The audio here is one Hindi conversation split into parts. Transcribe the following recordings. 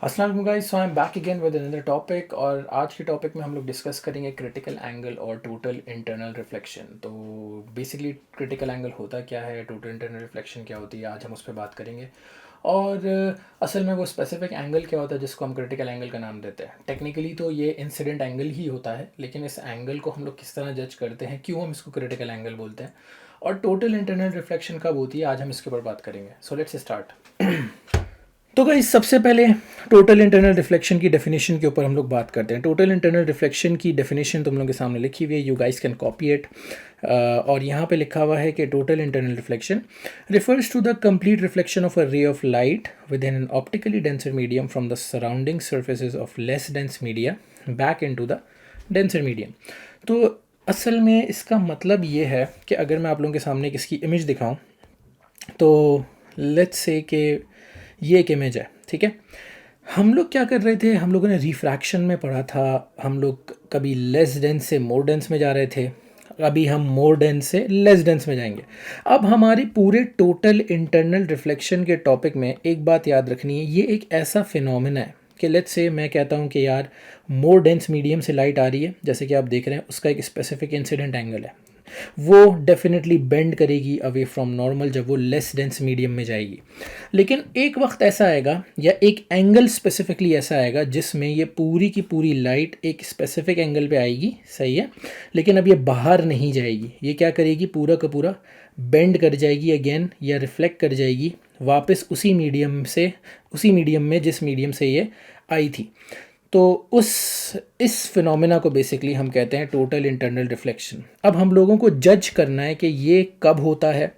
अस्सलाम वालेकुम guys, so I am back again with another topic. और आज के टॉपिक में हम लोग डिस्कस करेंगे क्रिटिकल एंगल और टोटल इंटरनल रिफ्लेक्शन। तो बेसिकली क्रिटिकल एंगल होता क्या है, टोटल इंटरनल रिफ्लेक्शन क्या होती है, आज हम उस पर बात करेंगे। और असल में वो स्पेसिफिक एंगल क्या होता है जिसको हम क्रिटिकल एंगल का नाम देते हैं। टेक्निकली तो ये इंसिडेंट एंगल ही होता है, लेकिन इस एंगल को हम लोग किस तरह जज करते हैं, क्यों हम इसको क्रिटिकल एंगल बोलते हैं, और टोटल इंटरनल रिफ्लेक्शन कब होती है, आज हम इसके ऊपर बात करेंगे। So let's start. तो गाइस सबसे पहले टोटल इंटरनल रिफ्लेक्शन की डेफिनेशन के ऊपर हम लोग बात करते हैं। टोटल इंटरनल रिफ्लेक्शन की डेफिनेशन तुम लोगों के सामने लिखी हुई है, you guys can copy it. और यहाँ पे लिखा हुआ है कि total internal reflection refers to the complete reflection of a ray of light within an optically denser medium from the surrounding surfaces of less dense media back into the denser medium. तो असल में इसका मतलब ये है कि अगर मैं आप लोगों के सामने इसकी इमेज दिखाऊँ, तो लेट्स से कि ये एक इमेज है, ठीक है। हम लोग क्या कर रहे थे, हम लोगों ने रिफ्रैक्शन में पढ़ा था, हम लोग कभी लेस डेंस से मोर डेंस में जा रहे थे, अभी हम मोर डेंस से लेस डेंस में जाएंगे। अब हमारी पूरे टोटल इंटरनल रिफ्लेक्शन के टॉपिक में एक बात याद रखनी है, ये एक ऐसा फिनोमेना है कि लेट्स से मैं कहता हूँ कि यार मोर डेंस मीडियम से लाइट आ रही है, जैसे कि आप देख रहे हैं, उसका एक स्पेसिफिक इंसिडेंट एंगल है, वो डेफिनेटली बेंड करेगी अवे फ्रॉम नॉर्मल जब वो लेस डेंस मीडियम में जाएगी। लेकिन एक वक्त ऐसा आएगा या एक एंगल स्पेसिफिकली ऐसा आएगा जिसमें ये पूरी की पूरी लाइट एक स्पेसिफिक एंगल पे आएगी, सही है, लेकिन अब ये बाहर नहीं जाएगी, ये क्या करेगी, पूरा का पूरा बेंड कर जाएगी अगेन, या रिफ्लेक्ट कर जाएगी वापस उसी मीडियम में जिस मीडियम से ये आई थी। तो इस फिनोमेना को बेसिकली हम कहते हैं टोटल इंटरनल रिफ्लेक्शन। अब हम लोगों को जज करना है कि ये कब होता है,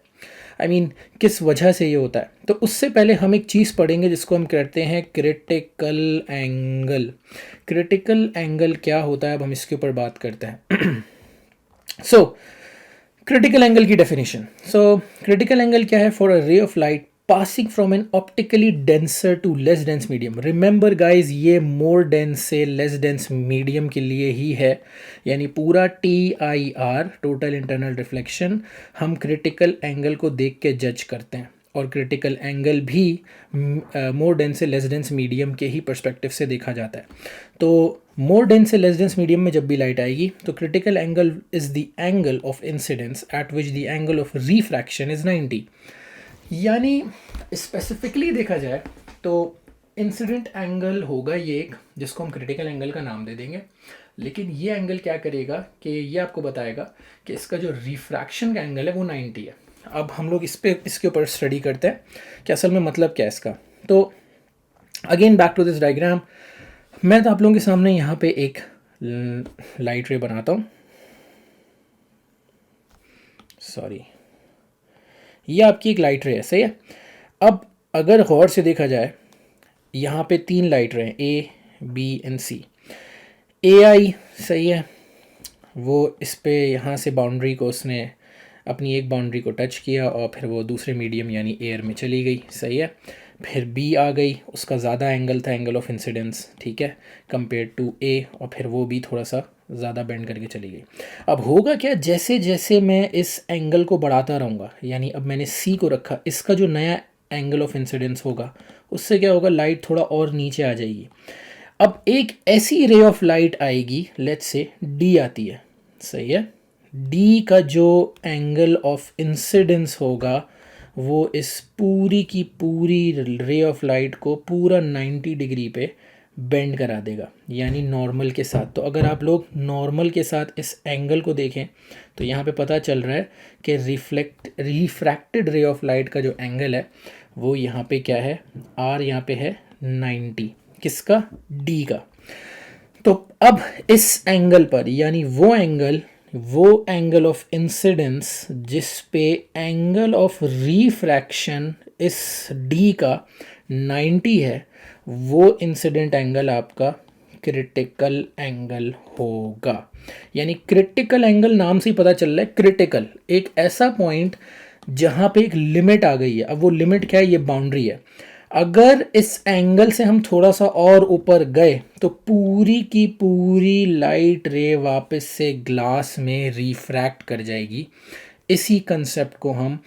आई मीन किस वजह से ये होता है। तो उससे पहले हम एक चीज़ पढ़ेंगे जिसको हम कहते हैं क्रिटिकल एंगल। क्रिटिकल एंगल क्या होता है, अब हम इसके ऊपर बात करते हैं। सो क्रिटिकल एंगल की डेफिनेशन। सो क्रिटिकल एंगल क्या है, for a ray of light passing from an optically denser to less dense medium. Remember guys, ये मोर डेंस से लेस डेंस मीडियम के लिए ही है, यानी पूरा TIR टोटल इंटरनल रिफ्लेक्शन हम क्रिटिकल एंगल को देख के जज करते हैं, और क्रिटिकल एंगल भी मोर डेंस से लेस डेंस मीडियम के ही पर्सपेक्टिव से देखा जाता है। तो मोर डेंस से लेस डेंस मीडियम में जब भी लाइट आएगी तो critical angle is the angle of incidence at which the angle of refraction is 90। यानी स्पेसिफिकली देखा जाए तो इंसिडेंट एंगल होगा ये एक, जिसको हम क्रिटिकल एंगल का नाम दे देंगे। लेकिन ये एंगल क्या करेगा कि ये आपको बताएगा कि इसका जो रिफ्रैक्शन का एंगल है वो 90 है। अब हम लोग इसके ऊपर स्टडी करते हैं कि असल में मतलब क्या है इसका। तो again back to this diagram, मैं तो आप लोगों के सामने यहाँ पे एक लाइट रे बनाता हूँ, सॉरी, ये आपकी एक लाइट रे है, सही है। अब अगर गौर से देखा जाए, यहाँ पे 3 लाइट रे हैं, A, B, and C। AI सही है, वो इस पे यहाँ से बाउंड्री को उसने अपनी एक बाउंड्री को टच किया और फिर वो दूसरे मीडियम यानी एयर में चली गई, सही है। फिर B आ गई, उसका ज़्यादा एंगल था, एंगल ऑफ इंसिडेंस, ठीक है, कंपेयर टू A, और फिर वो भी थोड़ा सा ज़्यादा बेंड करके चली गई। अब होगा क्या, जैसे जैसे मैं इस एंगल को बढ़ाता रहूँगा, यानी अब मैंने C को रखा, इसका जो नया एंगल ऑफ इंसिडेंस होगा उससे क्या होगा, लाइट थोड़ा और नीचे आ जाएगी। अब एक ऐसी रे ऑफ लाइट आएगी, लेट्स से D आती है, सही है, D का जो एंगल ऑफ इंसिडेंस होगा वो इस पूरी की पूरी रे ऑफ लाइट को पूरा 90 डिग्री पे बेंड करा देगा, यानी नॉर्मल के साथ। तो अगर आप लोग नॉर्मल के साथ इस एंगल को देखें तो यहाँ पे पता चल रहा है कि रिफ्रैक्टेड रे ऑफ लाइट का जो एंगल है वो यहाँ पे क्या है, R यहाँ पे है 90, किसका, D का। तो अब इस एंगल पर, यानी वो एंगल ऑफ इंसिडेंस जिस पे एंगल ऑफ रिफ्रैक्शन इस D का 90 है, वो इंसिडेंट एंगल आपका क्रिटिकल एंगल होगा। यानी क्रिटिकल एंगल नाम से ही पता चल रहा है, क्रिटिकल एक ऐसा पॉइंट जहाँ पे एक लिमिट आ गई है। अब वो लिमिट क्या है, ये बाउंड्री है। अगर इस एंगल से हम थोड़ा सा और ऊपर गए तो पूरी की पूरी लाइट रे वापस से ग्लास में रिफ्रैक्ट कर जाएगी। इसी कंसेप्ट को हम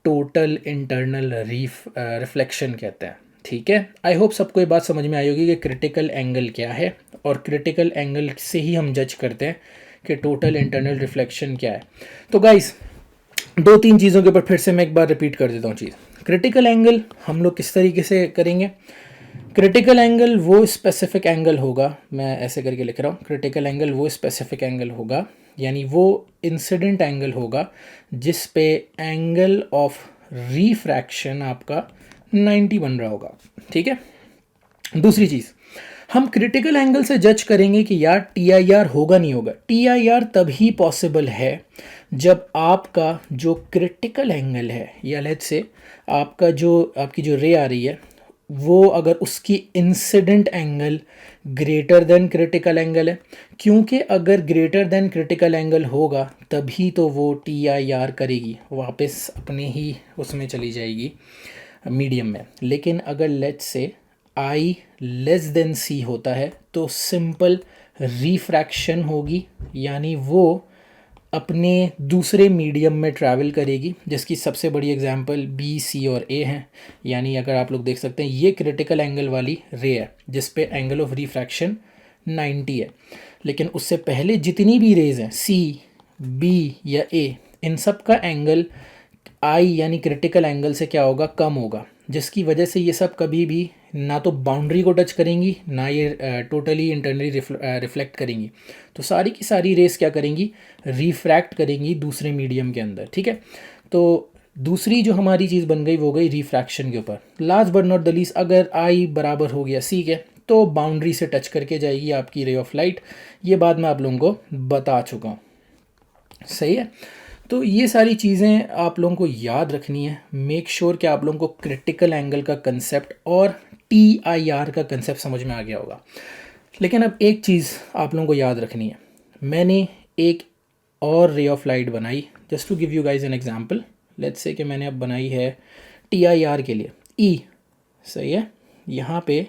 टोटल इंटरनल रिफ्लेक्शन कहते हैं। ठीक है, आई होप सबको ये बात समझ में आई होगी कि क्रिटिकल एंगल क्या है, और क्रिटिकल एंगल से ही हम जज करते हैं कि टोटल इंटरनल रिफ्लेक्शन क्या है। तो गाइस, दो तीन चीज़ों के ऊपर फिर से मैं एक बार रिपीट कर देता हूँ चीज़। क्रिटिकल एंगल हम लोग किस तरीके से करेंगे? क्रिटिकल एंगल वो स्पेसिफिक एंगल होगा, मैं ऐसे करके लिख रहा हूँ, क्रिटिकल एंगल वो स्पेसिफिक एंगल होगा, यानी वो इंसिडेंट एंगल होगा जिस पे एंगल ऑफ रिफ्रैक्शन आपका 90 बन रहा होगा। ठीक है, दूसरी चीज़, हम क्रिटिकल एंगल से जज करेंगे कि यार टी आई आर होगा नहीं होगा। टी आई आर तभी पॉसिबल है जब आपका जो क्रिटिकल एंगल है, या लेट्स से आपकी जो रे आ रही है, वो अगर उसकी incident angle greater than critical angle है, क्योंकि अगर ग्रेटर देन क्रिटिकल एंगल होगा तभी तो वो टी आई आर करेगी, वापस अपने ही उसमें चली जाएगी मीडियम में। लेकिन अगर let's say I less than सी होता है तो सिंपल रिफ्रैक्शन होगी, यानी वो अपने दूसरे मीडियम में ट्रैवल करेगी, जिसकी सबसे बड़ी एग्जांपल बी, सी और ए हैं। यानी अगर आप लोग देख सकते हैं, ये क्रिटिकल एंगल वाली रे है जिस पे एंगल ऑफ रिफ्रैक्शन 90 है, लेकिन उससे पहले जितनी भी रेज हैं सी, बी या ए, इन सब का एंगल आई यानी क्रिटिकल एंगल से क्या होगा, कम होगा, जिसकी वजह से ये सब कभी भी ना तो बाउंड्री को टच करेंगी, ना ये टोटली इंटरनली रिफ्लेक्ट करेंगी। तो सारी की सारी रेस क्या करेंगी, रिफ्रैक्ट करेंगी दूसरे मीडियम के अंदर। ठीक है, तो दूसरी जो हमारी चीज़ बन गई वो गई रिफ्रैक्शन के ऊपर। Last but not the least, अगर आई बराबर हो गया सी के तो बाउंड्री से टच करके जाएगी आपकी रे ऑफ लाइट। ये बात मैं आप लोगों को बता चुका हूँ, सही है। तो ये सारी चीज़ें आप लोगों को याद रखनी है। मेक श्योर कि आप लोगों को क्रिटिकल एंगल का कंसेप्ट और टी आई आर का कंसेप्ट समझ में आ गया होगा। लेकिन अब एक चीज़ आप लोगों को याद रखनी है, मैंने एक और रे ऑफ लाइट बनाई, just to give you guys an example. Let's say कि मैंने अब बनाई है टी आई आर के लिए ई, सही है। यहाँ पे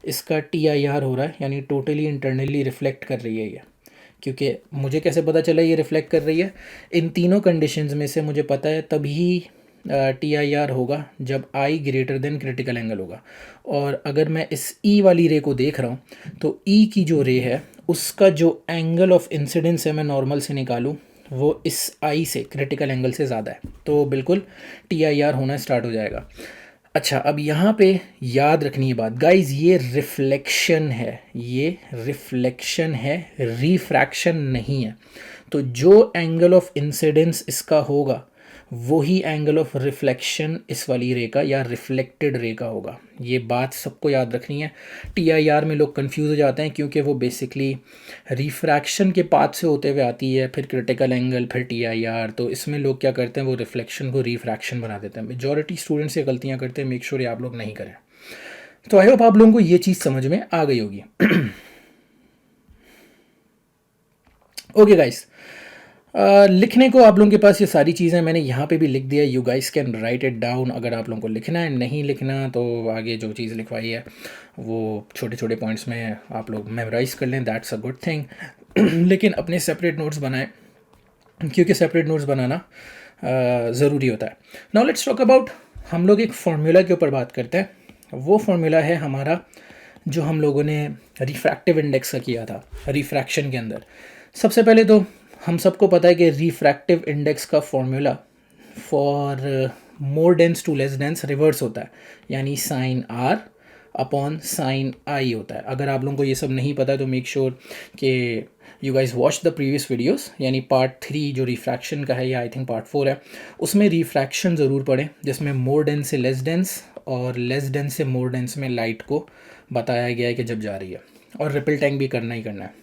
इसका टी आई आर हो रहा है, यानी टोटली इंटरनली रिफ्लेक्ट कर रही है ये। क्योंकि मुझे कैसे पता चला ये रिफ्लेक्ट कर रही है, इन तीनों कंडीशंस में से मुझे पता है तभी टी आई आर होगा जब आई ग्रेटर देन क्रिटिकल एंगल होगा। और अगर मैं इस ई वाली रे को देख रहा हूँ तो ई की जो रे है उसका जो एंगल ऑफ इंसिडेंस है मैं नॉर्मल से निकालूँ, वो इस आई से क्रिटिकल एंगल से ज़्यादा है, तो बिल्कुल टी आई आर होना स्टार्ट हो जाएगा। अच्छा, अब यहाँ पे याद रखनी है बात गाइज, ये रिफ्लेक्शन है, ये रिफ्लेक्शन है, रिफ्रैक्शन नहीं है। तो जो एंगल ऑफ इंसिडेंस इसका होगा वही एंगल ऑफ रिफ्लेक्शन इस वाली रे का या रिफ्लेक्टेड रे का होगा। ये बात सबको याद रखनी है। टी आई आर में लोग कंफ्यूज हो जाते हैं क्योंकि वो बेसिकली रिफ्रैक्शन के पाथ से होते हुए आती है, फिर क्रिटिकल एंगल, फिर टी आई आर। तो इसमें लोग क्या करते हैं, वो रिफ्लेक्शन को रिफ्रैक्शन बना देते हैं। मेजॉरिटी स्टूडेंट्स ये गलतियाँ करते हैं, मेक श्योर ये आप लोग नहीं करें। तो आई होप आप लोगों को ये चीज़ समझ में आ गई होगी। ओके गाइस, लिखने को आप लोगों के पास ये सारी चीज़ें मैंने यहाँ पे भी लिख दिया, you guys can write it down अगर आप लोगों को लिखना है। नहीं लिखना तो आगे जो चीज़ लिखवाई है वो छोटे छोटे पॉइंट्स में आप लोग मेमोराइज़ कर लें, दैट्स अ गुड थिंग। लेकिन अपने सेपरेट नोट्स बनाएं, क्योंकि सेपरेट नोट्स बनाना ज़रूरी होता है। नाउ लेट्स टॉक अबाउट, हम लोग एक फार्मूला के ऊपर बात करते हैं। वो फार्मूला है हमारा जो हम लोगों ने रिफ्रैक्टिव इंडेक्स का किया था रिफ्रैक्शन के अंदर। सबसे पहले तो हम सबको पता है कि रिफ्रैक्टिव इंडेक्स का formula for more dense to less dense reverse होता है, यानी sine r upon sine i होता है। अगर आप लोगों को ये सब नहीं पता तो मेक श्योर कि you guys watch the previous videos, यानी पार्ट 3 जो रिफ्रैक्शन का है, या आई थिंक पार्ट 4 है, उसमें रिफ्रैक्शन ज़रूर पढ़ें, जिसमें मोर डेंस से लेस डेंस और लेस डेंस से मोर डेंस में लाइट को बताया गया है कि जब जा रही है, और रिपल टैंक भी करना ही करना है।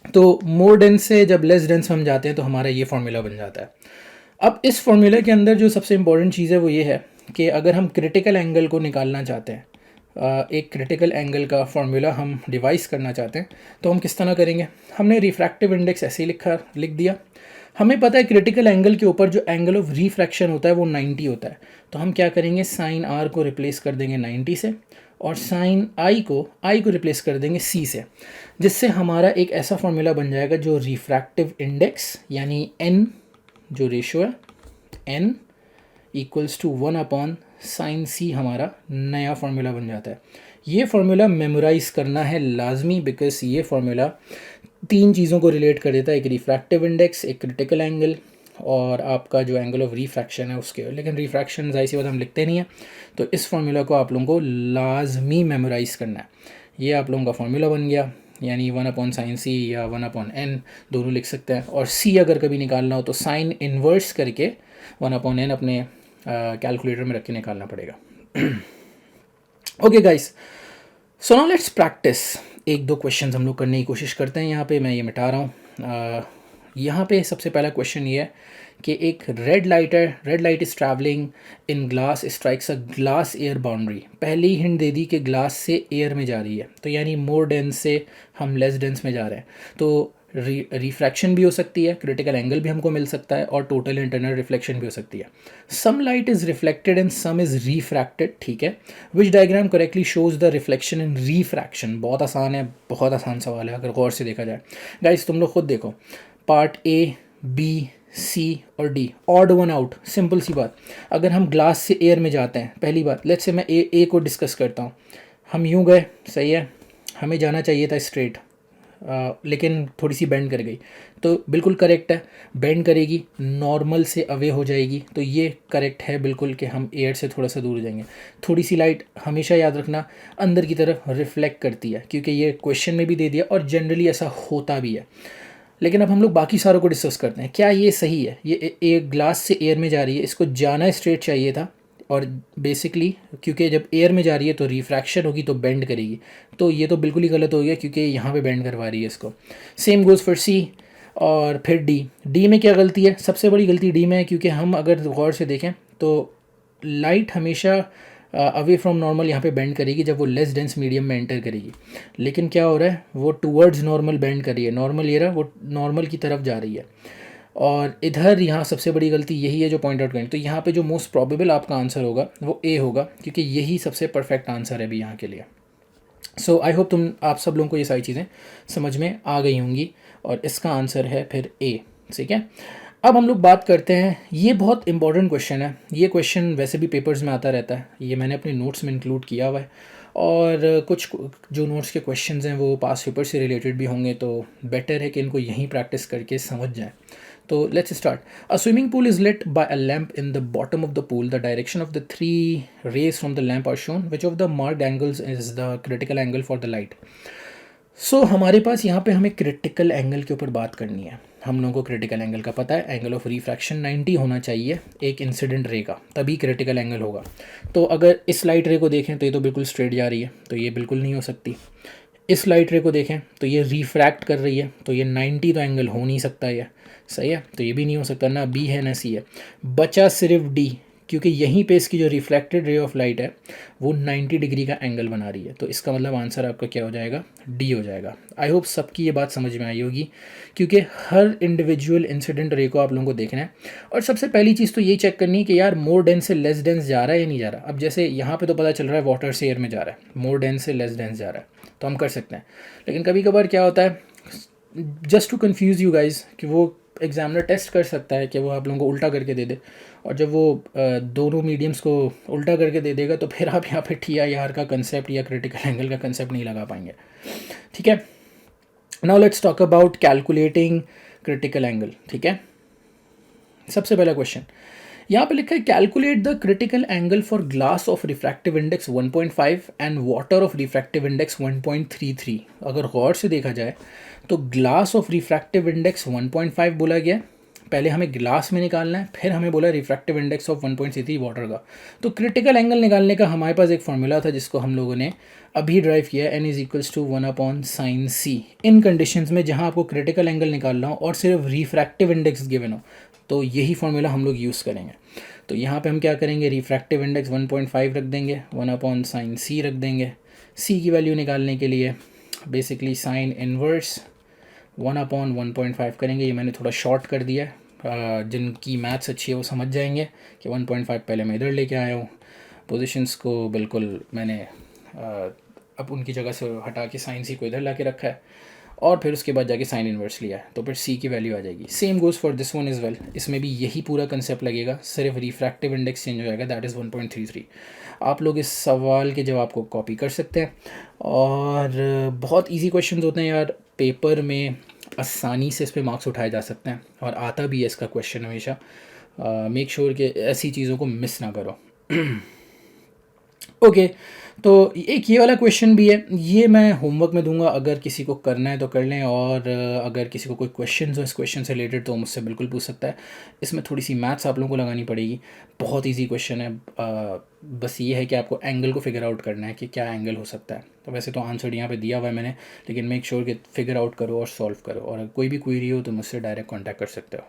तो मोर डेंस से जब लेस डेंस हम जाते हैं तो हमारा ये फार्मूला बन जाता है। अब इस फार्मूला के अंदर जो सबसे इंपॉर्टेंट चीज़ है वो ये है कि अगर हम क्रिटिकल एंगल को निकालना चाहते हैं, एक क्रिटिकल एंगल का फार्मूला हम डिवाइस करना चाहते हैं, तो हम किस तरह करेंगे। हमने रिफ्रैक्टिव इंडेक्स ऐसे ही लिख दिया। हमें पता है क्रिटिकल एंगल के ऊपर जो एंगल ऑफ रिफ्रैक्शन होता है वो 90 होता है, तो हम क्या करेंगे, साइन आर को रिप्लेस कर देंगे 90 से, और साइन आई को रिप्लेस कर देंगे सी से, जिससे हमारा एक ऐसा फार्मूला बन जाएगा जो रिफ्रैक्टिव इंडेक्स यानी एन जो रेशो है, n equals to 1/sin c हमारा नया फार्मूला बन जाता है। ये फार्मूला मेमोराइज़ करना है लाजमी, बिकॉज ये फार्मूला तीन चीज़ों को रिलेट कर देता है, एक रिफ्रैक्टिव इंडेक्स, एक क्रिटिकल एंगल और आपका जो एंगल ऑफ रिफ्रैक्शन है उसके। लेकिन रिफ्रैक्शन जाहिर सी बात हम लिखते नहीं हैं, तो इस फार्मूला को आप लोगों को लाजमी मेमोराइज़ करना है। ये आप लोगों का फार्मूला बन गया, यानी 1/sin c या 1/n दोनों लिख सकते हैं। और c अगर कभी निकालना हो तो साइन इन्वर्स करके 1/n अपने कैलकुलेटर में रख के निकालना पड़ेगा। Okay guys, so now let's practice. एक दो क्वेश्चंस हम लोग करने की कोशिश करते हैं। यहाँ पे मैं ये मिटा रहा हूँ। यहाँ पे सबसे पहला क्वेश्चन ये है कि एक red light is travelling in glass strikes a glass air boundary. पहले ही हिंट दे दी कि ग्लास से एयर में जा रही है, तो यानी मोर डेंस से हम लेस डेंस में जा रहे हैं। तो रिफ्रैक्शन भी हो सकती है, क्रिटिकल एंगल भी हमको मिल सकता है और टोटल इंटरनल रिफ्लेक्शन भी हो सकती है। Some light is reflected and some is refracted, ठीक है। Which diagram correctly shows the reflection and refraction. बहुत आसान है, बहुत आसान सवाल है अगर गौर से देखा जाए। गाइस तुम लोग खुद देखो, पार्ट ए, बी, सी और D, odd one out, simple सी बात। अगर हम ग्लास से एयर में जाते हैं, पहली बात लेट्स से मैं ए को डिस्कस करता हूँ। हम यूँ गए, सही है, हमें जाना चाहिए था स्ट्रेट, लेकिन थोड़ी सी बेंड कर गई, तो बिल्कुल करेक्ट है। बेंड करेगी, नॉर्मल से अवे हो जाएगी, तो ये करेक्ट है बिल्कुल कि हम एयर से थोड़ा सा दूर हो जाएंगे। थोड़ी सी लाइट हमेशा याद रखना अंदर की तरफ रिफ्लेक्ट करती है, क्योंकि ये क्वेश्चन में भी दे दिया और जनरली ऐसा होता भी है। लेकिन अब हम लोग बाकी सारों को डिस्कस करते हैं। क्या ये सही है? ये एक ग्लास से एयर में जा रही है, इसको जाना स्ट्रेट चाहिए था, और बेसिकली क्योंकि जब एयर में जा रही है तो रिफ्रैक्शन होगी तो बेंड करेगी, तो ये तो बिल्कुल ही गलत हो गया क्योंकि यहाँ पे बेंड करवा रही है इसको। सेम गोज़ फॉर सी। और फिर डी में क्या गलती है? सबसे बड़ी गलती डी में है, क्योंकि हम अगर गौर से देखें तो लाइट हमेशा अवे फ्रॉम नॉर्मल यहाँ पे बेंड करेगी जब वो लेस डेंस मीडियम में एंटर करेगी। लेकिन क्या हो रहा है, वो टूवर्ड्स नॉर्मल बेंड कर रही है, नॉर्मल ये रहा, वो नॉर्मल की तरफ जा रही है। और इधर यहाँ सबसे बड़ी गलती यही है जो पॉइंट आउट करें। तो यहाँ पे जो मोस्ट प्रोबेबल आपका आंसर होगा वो ए होगा, क्योंकि यही सबसे परफेक्ट आंसर है अभी यहाँ के लिए। सो आई होप आप सब लोगों को ये सारी चीज़ें समझ में आ गई होंगी, और इसका आंसर है फिर ए, ठीक है। अब हम लोग बात करते हैं, ये बहुत इंपॉर्टेंट क्वेश्चन है। ये क्वेश्चन वैसे भी पेपर्स में आता रहता है, ये मैंने अपने नोट्स में इंक्लूड किया हुआ है, और कुछ जो नोट्स के क्वेश्चंस हैं वो पास पेपर से रिलेटेड भी होंगे, तो बेटर है कि इनको यहीं प्रैक्टिस करके समझ जाएं। तो let's start. A swimming pool is lit by a lamp in the bottom of the pool. The direction of the three rays from the lamp are shown. Which of the marked angles is the critical angle for the light? सो हमारे पास यहाँ पे हमें क्रिटिकल एंगल के ऊपर बात करनी है। हम लोगों को क्रिटिकल एंगल का पता है, एंगल ऑफ रिफ्रैक्शन 90 होना चाहिए एक इंसिडेंट रे का, तभी क्रिटिकल एंगल होगा। तो अगर इस लाइट रे को देखें तो ये तो बिल्कुल स्ट्रेट जा रही है, तो ये बिल्कुल नहीं हो सकती। इस लाइट रे को देखें तो ये रिफ्रैक्ट कर रही है, तो ये 90 तो एंगल हो नहीं सकता है, सही है, तो ये भी नहीं हो सकता, ना बी है ना सी है। बचा सिर्फ डी, क्योंकि यहीं पे इसकी जो रिफ्लेक्टेड रे ऑफ लाइट है वो 90 डिग्री का एंगल बना रही है, तो इसका मतलब आंसर आपका क्या हो जाएगा? डी हो जाएगा। आई होप सबकी ये बात समझ में आई होगी, क्योंकि हर इंडिविजुअल इंसिडेंट रे को आप लोगों को देखना है। और सबसे पहली चीज़ तो ये चेक करनी है कि यार मोर डेंस से लेस डेंस जा रहा है या नहीं जा रहा। अब जैसे यहाँ पे तो पता चल रहा है वाटर से एयर में जा रहा है, मोर डेंस से लेस डेंस जा रहा है, तो हम कर सकते हैं। लेकिन कभी कभार क्या होता है, just to confuse you guys, कि वो एग्जामिनर टेस्ट कर सकता है कि वो आप लोगों को उल्टा करके दे दे, और जब वो दोनों मीडियम्स को उल्टा करके दे देगा तो फिर आप यहाँ पे TIR का कंसेप्ट या क्रिटिकल एंगल का कंसेप्ट नहीं लगा पाएंगे, ठीक है। Now let's talk about calculating critical angle, ठीक है। सबसे पहला क्वेश्चन यहाँ पे लिखा है, calculate the critical angle for glass of refractive index 1.5 and water of refractive index 1.33। अगर गौर से देखा जाए तो ग्लास ऑफ रिफ्रैक्टिव इंडेक्स 1.5 बोला गया, पहले हमें ग्लास में निकालना है, फिर हमें बोला रिफ्रैक्टिव इंडेक्स ऑफ 1.33 वाटर का। तो क्रिटिकल एंगल निकालने का हमारे पास एक फॉर्मूला था जिसको हम लोगों ने अभी ड्राइव किया, n is equals to 1/sin c। इन कंडीशंस में जहाँ आपको क्रिटिकल एंगल निकालना हो और सिर्फ रिफ्रैक्टिव इंडेक्स गिवन हो, तो यही फॉर्मूला हम लोग यूज़ करेंगे। तो यहाँ पे हम क्या करेंगे, रिफ्रैक्टिव इंडेक्स 1.5 रख देंगे, 1/sin c रख देंगे। c की वैल्यू निकालने के लिए बेसिकली साइन इनवर्स 1/1.5 करेंगे। ये मैंने थोड़ा शॉर्ट कर दिया है, जिनकी मैथ्स अच्छी है वो समझ जाएंगे कि 1.5 पहले मैं इधर लेके आया हूँ, पोजीशंस को बिल्कुल मैंने अब उनकी जगह से हटा के साइन सी को इधर ला के रखा है, और फिर उसके बाद जाके साइन इन्वर्स लिया है तो फिर सी की वैल्यू आ जाएगी। Same goes for this one is well, इसमें भी यही पूरा कंसेप्ट लगेगा, सिर्फ रिफ्रैक्टिव इंडेक्स चेंज हो जाएगा, दैट इज़ 1.33। आप लोग इस सवाल के जवाब को कॉपी कर सकते हैं और बहुत इजी क्वेश्चंस होते हैं यार, पेपर में आसानी से इस पे मार्क्स उठाए जा सकते हैं और आता भी है इसका क्वेश्चन हमेशा। मेक श्योर कि ऐसी चीज़ों को मिस ना करो। ओके, तो एक ये वाला क्वेश्चन भी है, ये मैं होमवर्क में दूंगा, अगर किसी को करना है तो कर लें, और अगर किसी को कोई क्वेश्चन हो इस क्वेश्चन से रिलेटेड तो मुझसे बिल्कुल पूछ सकता है। इसमें थोड़ी सी मैथ्स आप लोगों को लगानी पड़ेगी, बहुत इजी क्वेश्चन है। बस ये है कि आपको एंगल को फिगर आउट करना है कि क्या एंगल हो सकता है। तो वैसे तो आंसर यहाँ पे दिया हुआ है मैंने, लेकिन मेक श्योर कि फिगर आउट करो और सॉल्व करो, और कोई भी क्वेरी हो तो मुझसे डायरेक्ट कॉन्टैक्ट कर सकते हो।